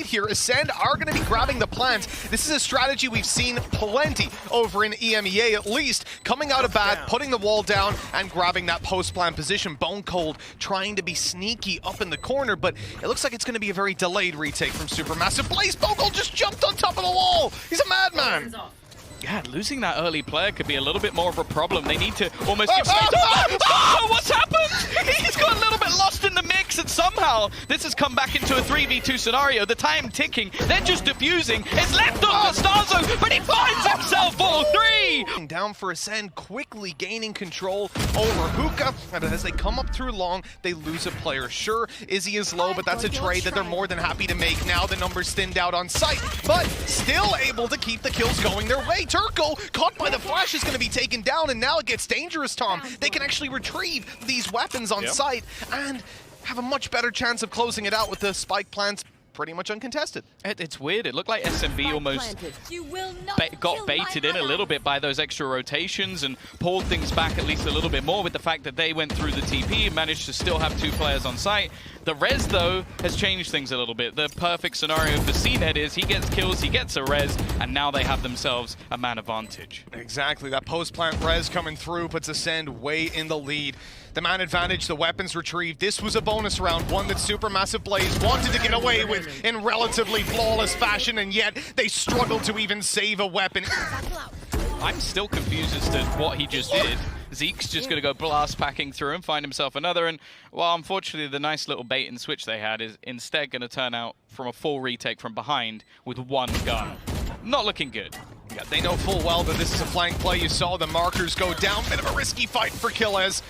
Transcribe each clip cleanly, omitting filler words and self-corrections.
Here, ACEND are going to be grabbing the plants. This is a strategy we've seen plenty over in EMEA, at least. Coming out of back, putting the wall down, and grabbing that post-plant position. BONECOLD trying to be sneaky up in the corner, but it looks like it's going to be a very delayed retake from Supermassive Blaze. BONECOLD just jumped on top of the wall! He's a madman! Yeah, losing that early player could be a little bit more of a problem. They need to almost give space. Oh, what's happened? He's got a little bit lost in the mix, and somehow this has come back into a 3v2 scenario. The time ticking. They're just diffusing. It's left on to starxo, but he finds himself 4-3! Down for ACEND, quickly gaining control over Hookah. And as they come up through long, they lose a player. Sure, Izzy is low, but that's a trade that they're more than happy to make. Now the numbers thinned out on site, but still able to keep the kills going their way. Turko, caught by the flash, is going to be taken down, and now it gets dangerous, Tom. They can actually retrieve these weapons on site and have a much better chance of closing it out with the spike plants pretty much uncontested. It's weird. It looked like SMB almost got baited in a little bit by those extra rotations and pulled things back at least a little bit more with the fact that they went through the TP and managed to still have 2 players on site. The res, though, has changed things a little bit. The perfect scenario for cNed is he gets kills, he gets a res, and now they have themselves a man advantage. Exactly. That post-plant res coming through puts ACEND way in the lead. The man advantage, the weapons retrieved. This was a bonus round, one that Supermassive Blaze wanted to get away with in relatively flawless fashion, and yet they struggled to even save a weapon. I'm still confused as to what he just did. Zeke's just going to go blast packing through and find himself another, and well, unfortunately the nice little bait and switch they had is instead going to turn out from a full retake from behind with 1 gun. Not looking good. Yeah, they know full well that this is a flank play. You saw the markers go down. Bit of a risky fight for Kiles.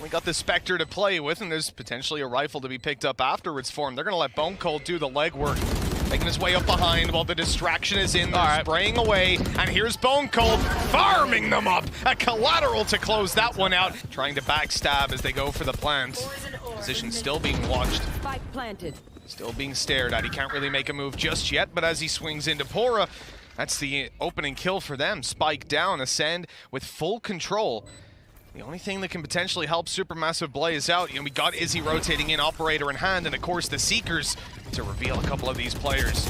We got the Spectre to play with, and there's potentially a rifle to be picked up afterwards for him. They're going to let BONECOLD do the legwork, making his way up behind while the distraction is in. They're spraying away, and here's BONECOLD farming them up. A collateral to close that one out. Trying to backstab as they go for the plant. Position still being watched. Still being stared at. He can't really make a move just yet, but as he swings into pAura, that's the opening kill for them. Spike down, ACEND with full control. The only thing that can potentially help Supermassive Blaze out, we got Izzy rotating in, operator in hand, and of course the Seekers to reveal a couple of these players.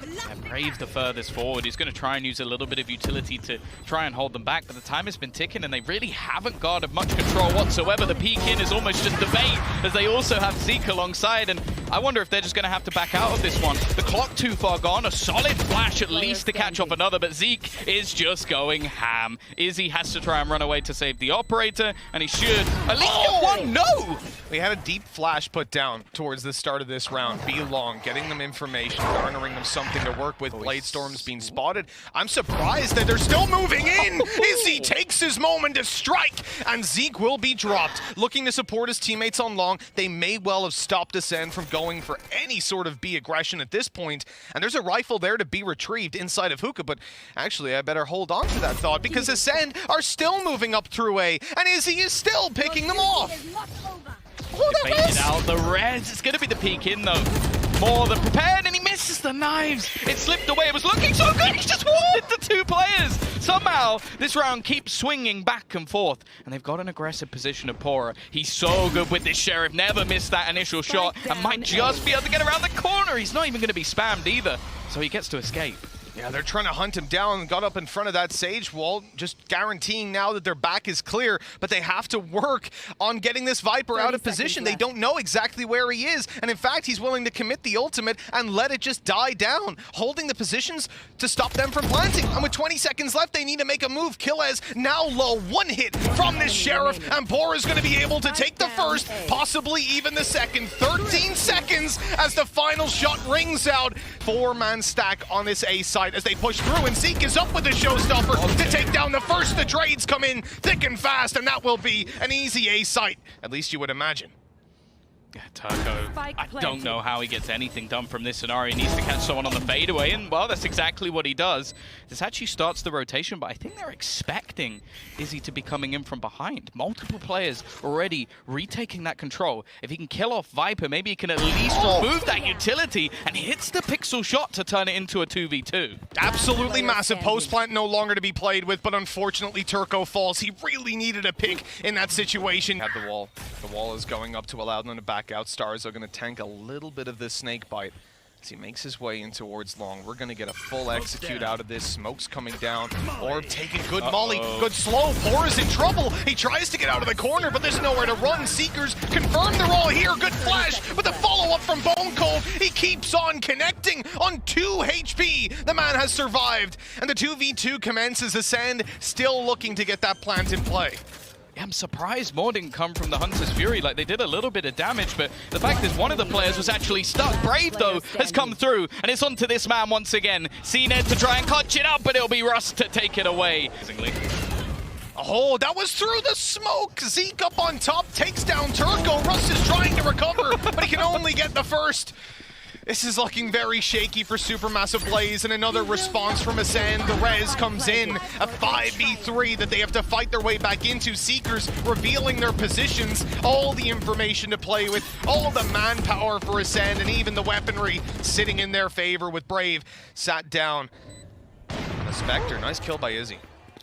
Yeah, Brave the furthest forward. He's going to try and use a little bit of utility to try and hold them back, but the time has been ticking and they really haven't got much control whatsoever. The peek in is almost just a bait, as they also have Zeek alongside, and I wonder if they're just going to have to back out of this one. The clock too far gone, a solid flash at least to catch off another, but Zeek is just going ham. Izzy has to try and run away to save the operator, and he should at least get one. No! We had a deep flash put down towards the start of this round. Be long, getting them information, garnering them something to work with. Blade Storm's being spotted. I'm surprised that they're still moving in. Izzy takes his moment to strike, and Zeek will be dropped. Looking to support his teammates on long. They may well have stopped ACEND from going for any sort of B aggression at this point, and there's a rifle there to be retrieved inside of Hookah, but actually I better hold on to that thought because ACEND are still moving up through A, and Izzy is still picking them off. Baited out the res. It's going to be the peek in though. More than prepared, and he misses the knives. It slipped away. It was looking so good. He's just wanted the 2 players. Somehow, this round keeps swinging back and forth, and they've got an aggressive position of pAura. He's so good with this Sheriff. Never missed that initial shot, and might just be able to get around the corner. He's not even going to be spammed either, so he gets to escape. Yeah, they're trying to hunt him down and got up in front of that Sage wall, just guaranteeing now that their back is clear, but they have to work on getting this Viper out of position. They don't know exactly where he is, and in fact, he's willing to commit the ultimate and let it just die down, holding the positions to stop them from planting. And with 20 seconds left, they need to make a move. Kiles now low, 1 hit from this Sheriff, and pAura's going to be able to take the first, possibly even the second. 13 seconds as the final shot rings out. 4-man stack on this A side as they push through, and Zeek is up with the showstopper to take down the first. The trades come in thick and fast, and that will be an easy A site, at least you would imagine. Yeah, Turko, I don't know how he gets anything done from this scenario. He needs to catch someone on the fadeaway, and well, that's exactly what he does. This actually starts the rotation, but I think they're expecting Izzy to be coming in from behind. Multiple players already retaking that control. If he can kill off Viper, maybe he can at least remove that utility, and hits the pixel shot to turn it into a 2v2. Absolutely massive. Post plant no longer to be played with, but unfortunately Turko falls. He really needed a pick in that situation. Had the wall. The wall is going up to allow them to back out. Stars are going to tank a little bit of this snake bite. As he makes his way in towards long, we're going to get a full execute out of this. Smoke's coming down. Orb taking good molly, good slow. pAura's in trouble. He tries to get out of the corner, but there's nowhere to run. Seekers confirm they're all here. Good flash, but the follow-up from BONECOLD. He keeps on connecting on 2 HP. The man has survived, and the 2v2 commences. ACEND still looking to get that plant in play. Yeah, I'm surprised more didn't come from the Hunter's Fury. Like, they did a little bit of damage, but the fact is one of the players was actually stuck. Brave, though, has come through, and it's onto this man once again. cNed to try and clutch it up, but it'll be russ to take it away. Oh, that was through the smoke. Zeek up on top, takes down Turko. Russ is trying to recover, but he can only get the first. This is looking very shaky for Supermassive Blaze, and another response from ACEND. The res comes in, a 5v3 that they have to fight their way back into. Seekers revealing their positions, all the information to play with, all the manpower for ACEND, and even the weaponry sitting in their favor with Brave sat down. And a Spectre, nice kill by Izzy.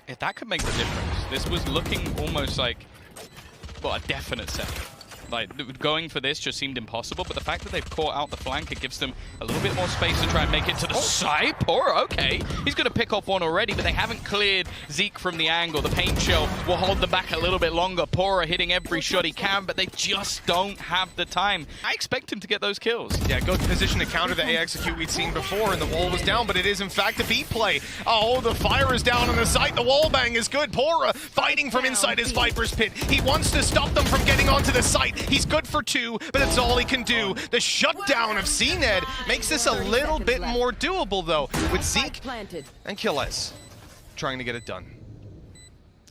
Yeah, that could make the difference. This was looking almost like, well, a definite set. Like, going for this just seemed impossible, but the fact that they've caught out the flank, it gives them a little bit more space to try and make it to the side. pAura, okay. He's going to pick off one already, but they haven't cleared Zeek from the angle. The paint shell will hold them back a little bit longer. pAura hitting every shot he can, but they just don't have the time. I expect him to get those kills. Yeah, good position to counter the A execute we'd seen before, and the wall was down, but it is in fact a beat play. Oh, the fire is down on the site. The wall bang is good. pAura fighting from inside his Viper's pit. He wants to stop them from getting onto the site. He's good for 2, but that's all he can do. The shutdown of cNed makes this a little bit more doable, though, with Zeek and Kiles trying to get it done.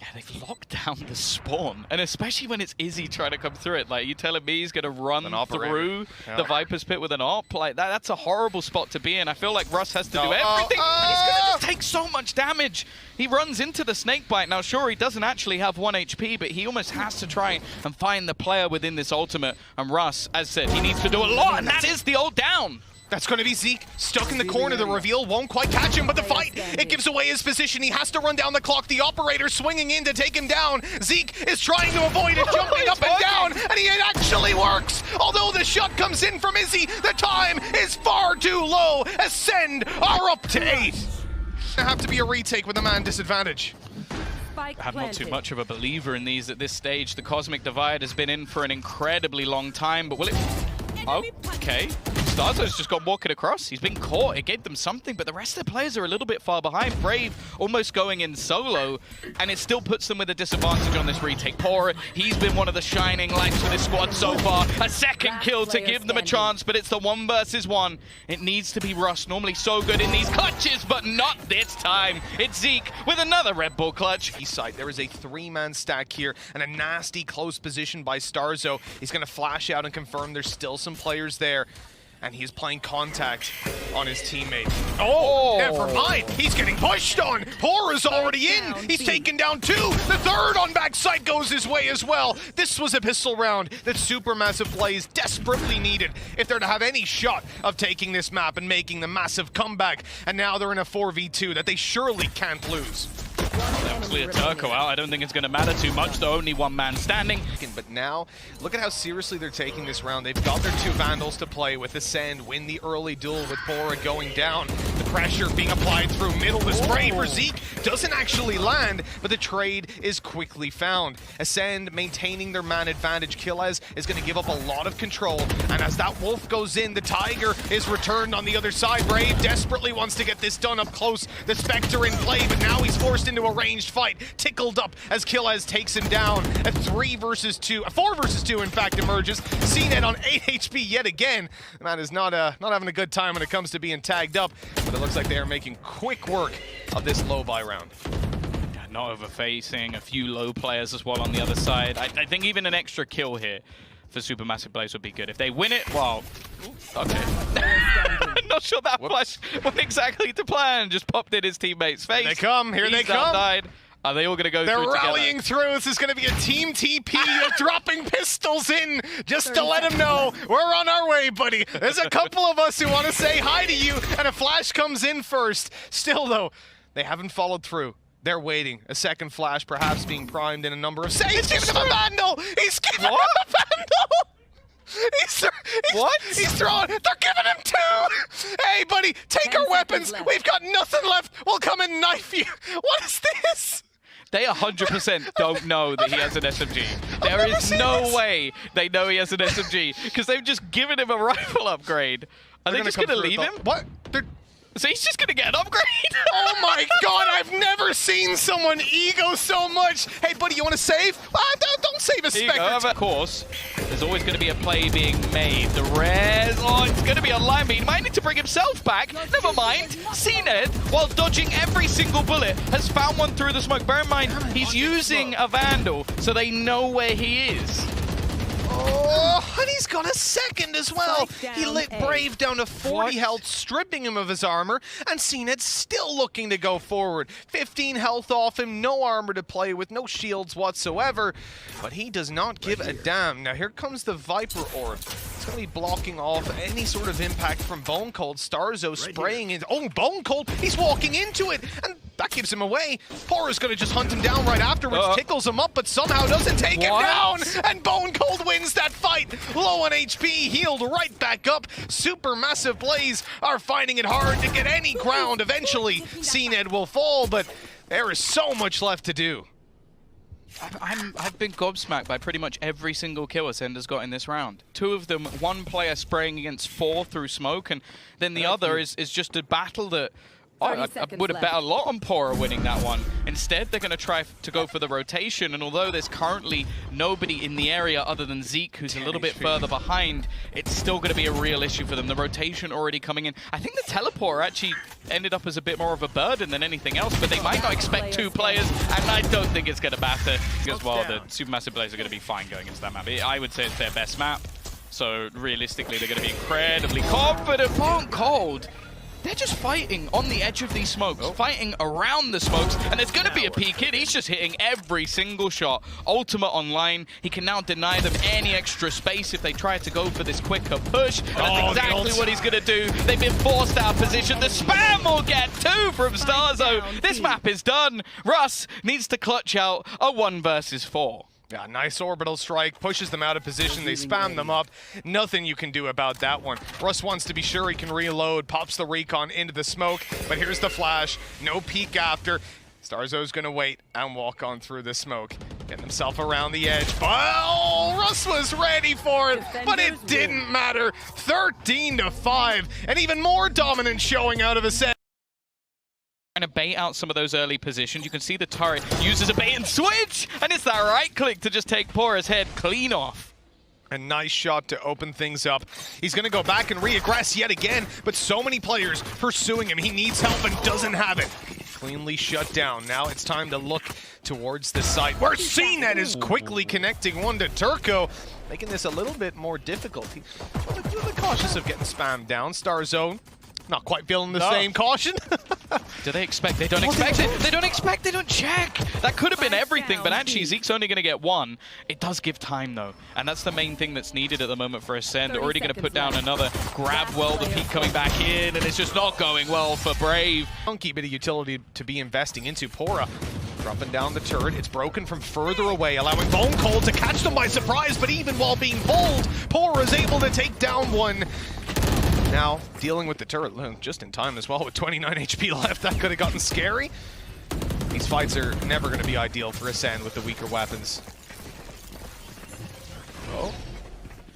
Yeah, they've locked down the spawn, and especially when it's Izzy trying to come through it. Like, you telling me he's going to run through the Viper's pit with an AWP? Like, that's a horrible spot to be in. I feel like Russ has to do everything, and he's going to just take so much damage. He runs into the snakebite. Now, sure, he doesn't actually have 1 HP, but he almost has to try and find the player within this ultimate. And Russ, as said, he needs to do a lot, and that is the ult down. That's going to be Zeek, stuck in the corner. The reveal won't quite catch him, but the fight, it gives away his position. He has to run down the clock. The operator swinging in to take him down. Zeek is trying to avoid it, jumping up and down, and it actually works. Although the shot comes in from Izzy, the time is far too low. ACEND are up to 8. Gonna have to be a retake with a man disadvantage. I'm not too much of a believer in these at this stage. The Cosmic Divide has been in for an incredibly long time, but will it... Oh, okay. starxo's just gone walking across. He's been caught. It gave them something, but the rest of the players are a little bit far behind. Brave almost going in solo, and it still puts them with a disadvantage on this retake. pAura, he's been one of the shining lights for this squad so far. A second kill to give them a chance, but it's the 1 versus 1. It needs to be russ. Normally so good in these clutches, but not this time. It's Zeek with another Red Bull clutch. East side, there is a 3-man stack here, and a nasty close position by starxo. He's going to flash out and confirm there's still some players there, and he's playing contact on his teammate. Oh, never mind. He's getting pushed on. pAura's already in. He's taken down 2. The third on backside goes his way as well. This was a pistol round that Supermassive Blaze desperately needed if they're to have any shot of taking this map and making the massive comeback. And now they're in a 4v2 that they surely can't lose. They'll clear Turko out. I don't think it's going to matter too much, though. Only 1 man standing. But now, look at how seriously they're taking this round. They've got their 2 Vandals to play with. ACEND win the early duel with pAura going down. The pressure being applied through middle. The spray for Zeek doesn't actually land, but the trade is quickly found. ACEND maintaining their man advantage. Kiles is going to give up a lot of control, and as that wolf goes in, the tiger is returned on the other side. Brave desperately wants to get this done up close. The Spectre in play, but now he's forced into a ranged fight. Tickled up as Kiles takes him down. A 3 versus 2, a 4 versus 2 in fact emerges. cNed on 8 HP yet again. The man is not having a good time when it comes to being tagged up, but it looks like they are making quick work of this low buy round. Not overfacing, a few low players as well on the other side. I think even an extra kill here for Supermassive Blaze would be good. If they win it, well, okay. Not sure that flash went exactly to plan. Just popped in his teammate's face. Here they come, here they come. Died. Are they all going to go They're through together? They're rallying through. This is going to be a team TP. They're dropping pistols in just to let them know we're on our way, buddy. There's a couple of us who want to say hi to you, and a flash comes in first. Still, though, they haven't followed through. They're waiting. A second flash perhaps being primed in a number of seconds. He's giving him a vandal! He's giving him a vandal! He's throwing. They're giving him 2. Literally, take our weapons. We've got nothing left. We'll come and knife you. What is this? They 100% don't know that he has an SMG. There is no way they know he has an SMG because they've just given him a rifle upgrade. Are they just going to leave him? What? So he's just going to get an upgrade? Oh my god, I've never seen someone ego so much. Hey, buddy, you want to save? Don't save a Spectre. Of course, there's always going to be a play being made. The res, it's going to be a line, but he might need to bring himself back. Never mind. cNed, while dodging every single bullet, has found one through the smoke. Bear in mind, he's using a Vandal, so they know where he is. Oh, and he's got a second as well. He lit Brave down to 40 health, stripping him of his armor, and cNed's still looking to go forward. 15 health off him, no armor to play with, no shields whatsoever, but he does not give a damn. Now here comes the Viper Orb. It's going to be blocking off any sort of impact from BONECOLD. starxo spraying it. Oh, BONECOLD, he's walking into it, and that gives him away. pAura's going to just hunt him down right afterwards, tickles him up, but somehow doesn't take him down, and BONECOLD wins that fight. Low on HP, healed right back up. Supermassive Blaze are finding it hard to get any ground. Eventually, cNed will fall, but there is so much left to do. I've been gobsmacked by pretty much every single kill ACEND has got in this round. Two of them, one player spraying against 4 through smoke, and then the other is just a battle that I would have bet a lot on pAura winning that one. Instead, they're going to try to go for the rotation, and although there's currently nobody in the area other than zeek, who's a little bit further behind, it's still going to be a real issue for them. The rotation already coming in. I think the teleport actually ended up as a bit more of a burden than anything else, but they might not expect 2 players, and I don't think it's going to matter, because while the Supermassive Blaze are going to be fine going into that map, I would say it's their best map, so realistically they're going to be incredibly confident. BONECOLD, they're just fighting on the edge of these smokes, fighting around the smokes, and there's going to be a PK. He's just hitting every single shot. Ultimate online. He can now deny them any extra space if they try to go for this quicker push. That's exactly what he's going to do. They've been forced out of position. The spam will get 2 from starxo. This map is done. Russ needs to clutch out a 1 versus 4. Yeah, nice orbital strike, pushes them out of position, they spam them up. Nothing you can do about that one. Russ wants to be sure he can reload, pops the recon into the smoke, but here's the flash, no peek after. starxo's gonna wait and walk on through the smoke. Getting himself around the edge. Oh, Russ was ready for it, but it didn't matter. 13-5, and even more dominant showing out of ACEND. Trying to bait out some of those early positions. You can see the turret uses a bait and switch, and it's that right click to just take pAura's head clean off. A nice shot to open things up. He's going to go back and re-aggress yet again, but so many players pursuing him. He needs help and doesn't have it. Cleanly shut down. Now it's time to look towards the site where cNed is quickly connecting one to Turko, making this a little bit more difficult. He's a little bit cautious of getting spammed down. starxo not quite feeling the same caution. Do they expect? They don't expect it. They don't expect. They don't check. That could have been everything, but actually Zeke's only going to get 1. It does give time though, and that's the main thing that's needed at the moment for ACEND. They're already going to put down another grab. Well, the peak coming back in, and it's just not going well for Brave. Funky bit of utility to be investing into. pAura dropping down the turret. It's broken from further away, allowing BONECOLD to catch them by surprise, but even while being pulled, pAura is able to take down one. Now, dealing with the turret just in time as well with 29 HP left. That could have gotten scary. These fights are never going to be ideal for ACEND with the weaker weapons. Oh.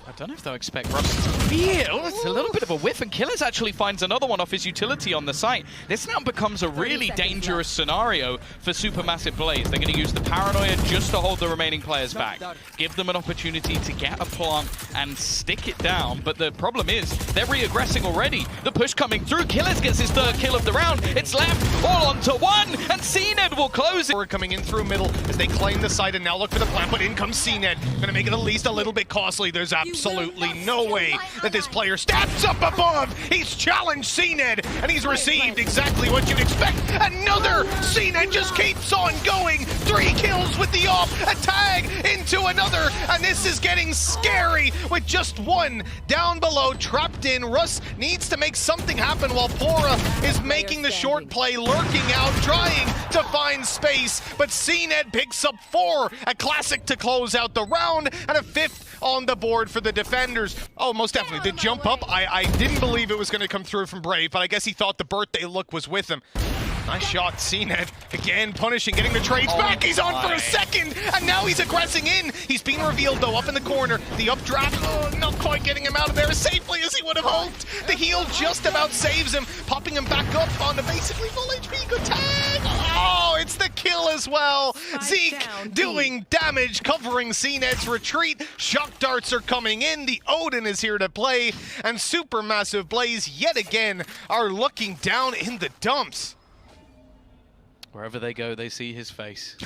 I don't know if they'll expect Russ to feel. It's a little bit of a whiff, and Kiles actually finds another one off his utility on the site. This now becomes a really dangerous scenario for Supermassive Blaze. They're going to use the paranoia just to hold the remaining players back. Give them an opportunity to get a plant and stick it down, but the problem is they're re-aggressing already. The push coming through. Kiles gets his 3rd kill of the round. It's left all onto 1, and cNed will close it. We're coming in through middle as they claim the site and now look for the plant, but in comes cNed. Going to make it at least a little bit costly. There's absolutely no way that this player steps up above. He's challenged cNed, and he's received exactly what you'd expect. Another cNed just keeps on going. 3 kills with the off, a tag into another, and this is getting scary with just 1 down below, trapped in. Russ needs to make something happen while pAura is making the short play, lurking out, trying to find space, but cNed picks up 4, a classic to close out the round, and a 5th on the board for the defenders. Oh, most definitely. The jump up, I didn't believe it was going to come through from Brave, but I guess he thought the birthday look was with him. Nice shot, cNed. Again, punishing, getting the trades back. He's on for a second, and now he's aggressing in. He's being revealed, though, up in the corner. The updraft, not quite getting him out of there as safely as he would have hoped. The heal just about saves him, popping him back up onto basically full HP. Good tag. Oh, it's the kill as well. Zeek doing damage, covering cNed's retreat. Shock darts are coming in. The Odin is here to play, and Supermassive Blaze yet again are looking down in the dumps. Wherever they go, they see his face.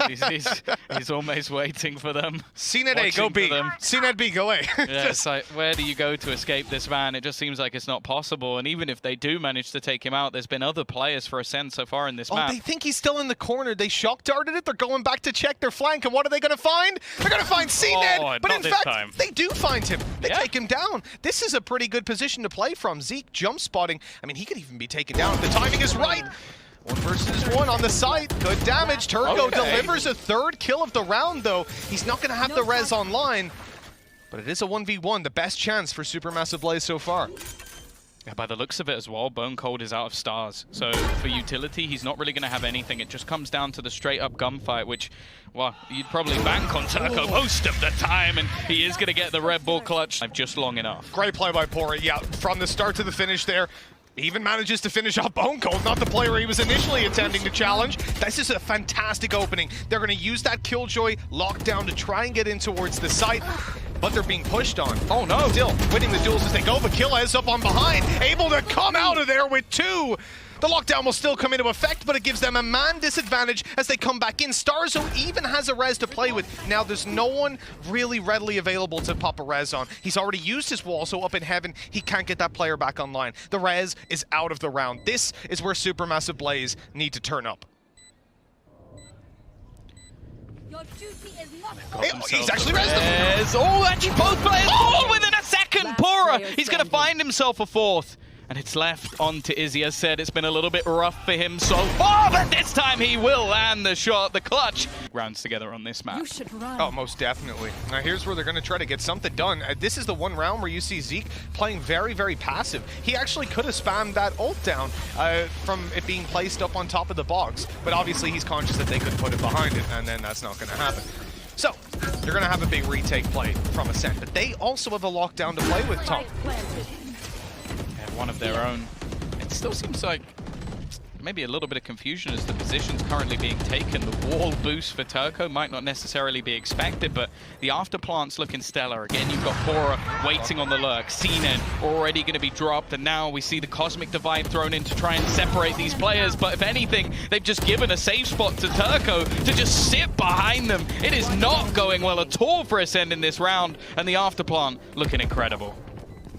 he's almost waiting for them. cNed A, go B. cNed B, go A. Yeah, it's like, where do you go to escape this man? It just seems like it's not possible. And even if they do manage to take him out, there's been other players for ACEND so far in this map. Oh, they think he's still in the corner. They shock darted it. They're going back to check their flank. And what are they going to find? They're going to find cNed. Oh, but in fact, time. they do find him. They take him down. This is a pretty good position to play from. Zeek jump spotting. I mean, he could even be taken down if the timing is right. 1 versus 1 on the site. Good damage. Turko delivers a 3rd kill of the round, though. He's not going to have the res online, but it is a 1v1, the best chance for Supermassive Blaze so far. Yeah, by the looks of it as well, BONECOLD is out of stars. So for utility, he's not really going to have anything. It just comes down to the straight-up gunfight, which, well, you'd probably bank on Turko most of the time, and he is going to get the Red Bull clutch just long enough. Great play by pAura. Yeah, from the start to the finish there. He even manages to finish off BONECOLD, not the player he was initially attempting to challenge. This is a fantastic opening. They're going to use that Killjoy lockdown to try and get in towards the site, but they're being pushed on. Oh no, still winning the duels as they go, but Kiles up on behind, able to come out of there with 2. The lockdown will still come into effect, but it gives them a man disadvantage as they come back in. starxo even has a res to play with. Now, there's no one really readily available to pop a res on. He's already used his wall, so up in heaven, he can't get that player back online. The res is out of the round. This is where Supermassive Blaze need to turn up. Your duty is not He's actually resed them. Oh, actually both players all within a second. pAura, he's going to find himself a 4th. And it's left on to Izzy. As said, it's been a little bit rough for him so far, but this time he will land the shot, the clutch. Rounds together on this map. You should run. Oh, most definitely. Now here's where they're going to try to get something done. This is the one round where you see Zeek playing very, very passive. He actually could have spammed that ult down from it being placed up on top of the box, but obviously he's conscious that they could put it behind it, and then that's not going to happen. So, they're going to have a big retake play from ACEND, but they also have a lockdown to play with, Tom. One of their own. It still seems like maybe a little bit of confusion as the position's currently being taken. The wall boost for Turko might not necessarily be expected, but the afterplant's looking stellar. Again, you've got pAura waiting on the lurk. cNed already going to be dropped, and now we see the Cosmic Divide thrown in to try and separate these players. But if anything, they've just given a safe spot to Turko to just sit behind them. It is not going well at all for ACEND in this round, and the afterplant looking incredible.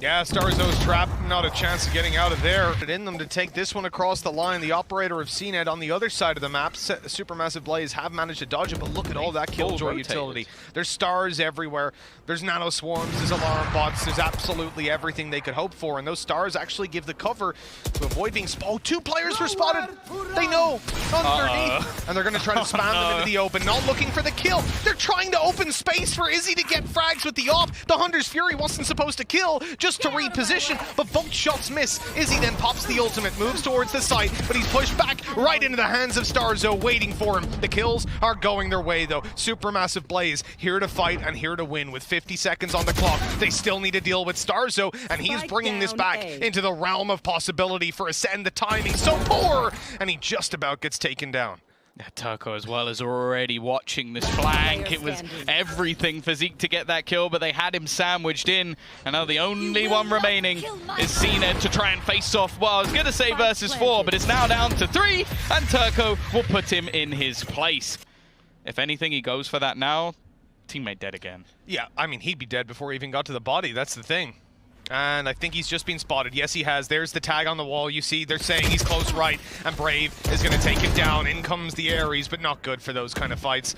Yeah, starxo's trapped, not a chance of getting out of there. In them to take this one across the line. The operator of cNed on the other side of the map. Supermassive Blaze have managed to dodge it, but look at all that Killjoy utility. There's stars everywhere. There's nano swarms, there's alarm bots, there's absolutely everything they could hope for, and those stars actually give the cover to avoid being Oh, 2 players were spotted! They know! Underneath! And they're gonna try to spam them into the open, not looking for the kill. They're trying to open space for Izzy to get frags with the op. The Hunter's Fury wasn't supposed to kill, just to reposition, but both shots miss. Izzy then pops the ultimate, moves towards the site, but he's pushed back right into the hands of starxo, waiting for him. The kills are going their way, though. Supermassive Blaze here to fight and here to win with 50 seconds on the clock. They still need to deal with starxo, and he's bringing this back into the realm of possibility for ACEND. The timing so poor, and he just about gets taken down. Turko as well is already watching this flank. It was everything for Zeek to get that kill, but they had him sandwiched in. And now the only one remaining is cNed to try and face off. Well, I was going to say versus 4, but it's now down to 3, and Turko will put him in his place. If anything, he goes for that now. Teammate dead again. Yeah, I mean, he'd be dead before he even got to the body. That's the thing. And I think he's just been spotted. Yes, he has. There's the tag on the wall. You see, they're saying he's close right, and Brave is going to take him down. In comes the Ares, but not good for those kind of fights.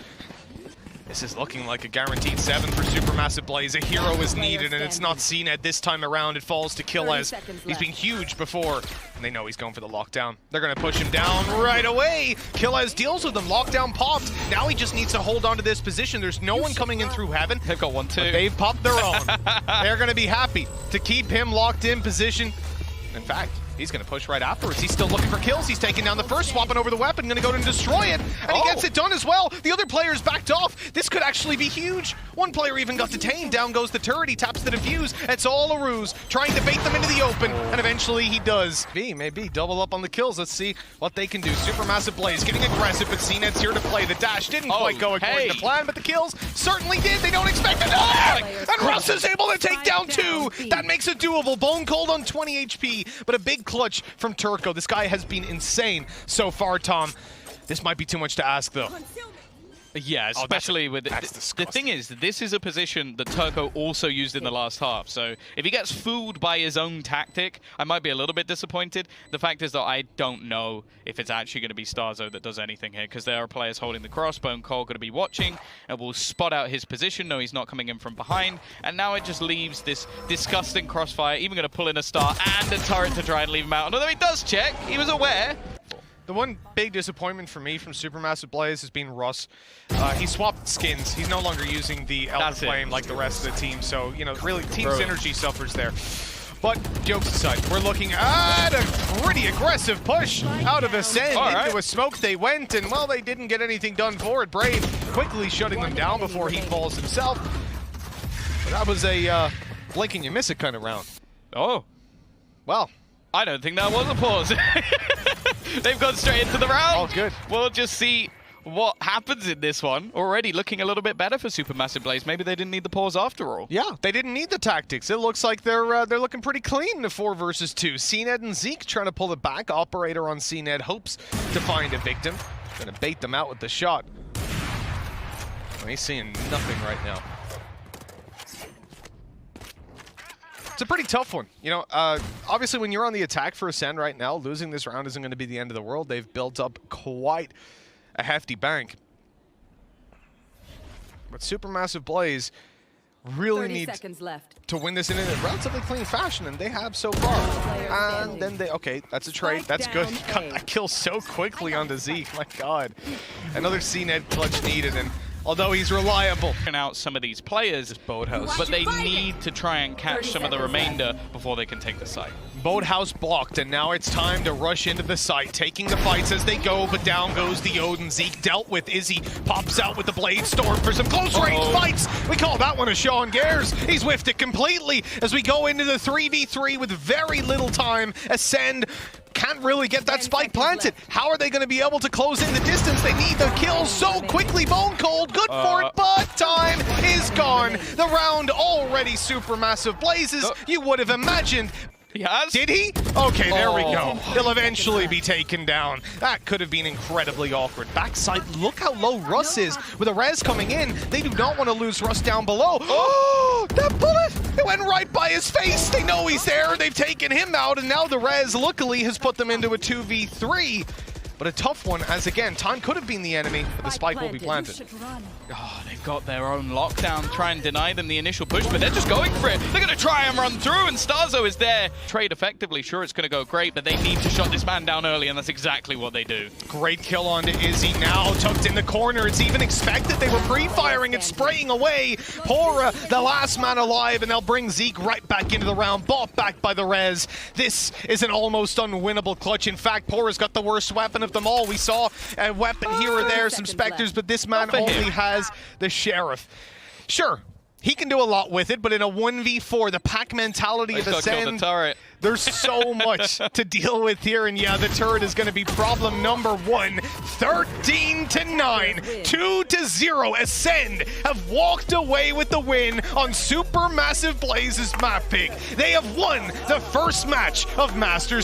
This is looking like a guaranteed 7 for Supermassive Blaze. A hero is needed, and it's not cNed this time around. It falls to Kiles. He's been huge before, and they know he's going for the lockdown. They're going to push him down right away. Kiles deals with them. Lockdown popped. Now he just needs to hold on to this position. There's no one coming in through heaven. They've got one too. But they've popped their own. They're going to be happy to keep him locked in position. In fact, he's going to push right afterwards. He's still looking for kills. He's taking down the first, swapping over the weapon, going to go and destroy it, and he gets it done as well. The other player's backed off. This could actually be huge. One player even got detained. Down goes the turret. He taps the defuse. It's all a ruse, trying to bait them into the open, and eventually he does. Maybe double up on the kills. Let's see what they can do. Supermassive Blaze getting aggressive, but cNed's here to play. The dash didn't quite go according to plan, but the kills certainly did. They don't expect it. And Russ is able to take down 2. That makes it doable. BONECOLD on 20 HP, but a big clutch from Turko. This guy has been insane so far, Tom. This might be too much to ask, though. Yeah, especially with it. The thing is, this is a position that Turko also used in the last half. So if he gets fooled by his own tactic, I might be a little bit disappointed. The fact is that I don't know if it's actually going to be starxo that does anything here, because there are players holding the cross. BONECOLD going to be watching and will spot out his position. No, he's not coming in from behind. And now it just leaves this disgusting crossfire, even going to pull in a star and a turret to try and leave him out. Although he does check, he was aware. The one big disappointment for me from Supermassive Blaze has been Russ. He swapped skins. He's no longer using the Elder Flame like the rest of the team. So, you know, really team synergy suffers there. But jokes aside, we're looking at a pretty aggressive push out of ACEND. Into a smoke they went, and well, they didn't get anything done for it. Brave quickly shutting them down before he falls himself. But that was a blink and you miss it kind of round. Oh. Well. I don't think that was a pause. They've gone straight into the round. Oh, good. We'll just see what happens in this one. Already looking a little bit better for Supermassive Blaze. Maybe they didn't need the pause after all. Yeah, they didn't need the tactics. It looks like they're looking pretty clean in the 4 versus 2. cNed and zeek trying to pull it back. Operator on cNed hopes to find a victim. Gonna bait them out with the shot. Well, he's seeing nothing right now. It's a pretty tough one. You know, obviously when you're on the attack for ACEND right now, losing this round isn't going to be the end of the world. They've built up quite a hefty bank. But Supermassive Blaze really need to win this in a relatively clean fashion, and they have so far. And then they, okay, that's a trade. That's good. He got that kill so quickly onto zeek. My God. Another cNed clutch needed, and although he's reliable. Out some of these players, Boathouse, but they need to try and catch some of the remainder before they can take the site. Boathouse blocked, and now it's time to rush into the site, taking the fights as they go, but down goes the Odin. Zeek dealt with. Izzy pops out with the Blade Storm for some close-range fights. We call that one a Sean Gares. He's whiffed it completely as we go into the 3v3 with very little time. ACEND can't really get that spike planted. How are they going to be able to close in the distance? They need the kills so quickly. BONECOLD, good for it, but time is gone. The round already Supermassive Blazes, you would have imagined. He has? Did he? Okay, there we go. He'll eventually be taken down. That could have been incredibly awkward. Backside, look how low Russ is. With a res coming in, they do not want to lose Russ down below. Oh, that bullet! It went right by his face. They know he's there. They've taken him out, and now the res, luckily, has put them into a 2v3. But a tough one, as again, time could have been the enemy, but the spike will be planted. Oh, they've got their own lockdown, try and deny them the initial push, but they're just going for it. They're going to try and run through, and starxo is there. Trade effectively, sure, it's going to go great, but they need to shut this man down early, and that's exactly what they do. Great kill onto Izzy, now tucked in the corner. It's even expected. They were pre-firing and spraying away. pAura, the last man alive, and they'll bring zeek right back into the round, bought back by the res. This is an almost unwinnable clutch. In fact, pAura's got the worst weapon of them all. We saw a weapon here or there, some specters, but this man only has the sheriff. Sure, he can do a lot with it, but in a 1v4, the pack mentality of ACEND, there's so much to deal with here, and yeah, the turret is going to be problem number 1. 13-9, 2-0. ACEND have walked away with the win on Supermassive Blaze's map pick. They have won the first match of Masters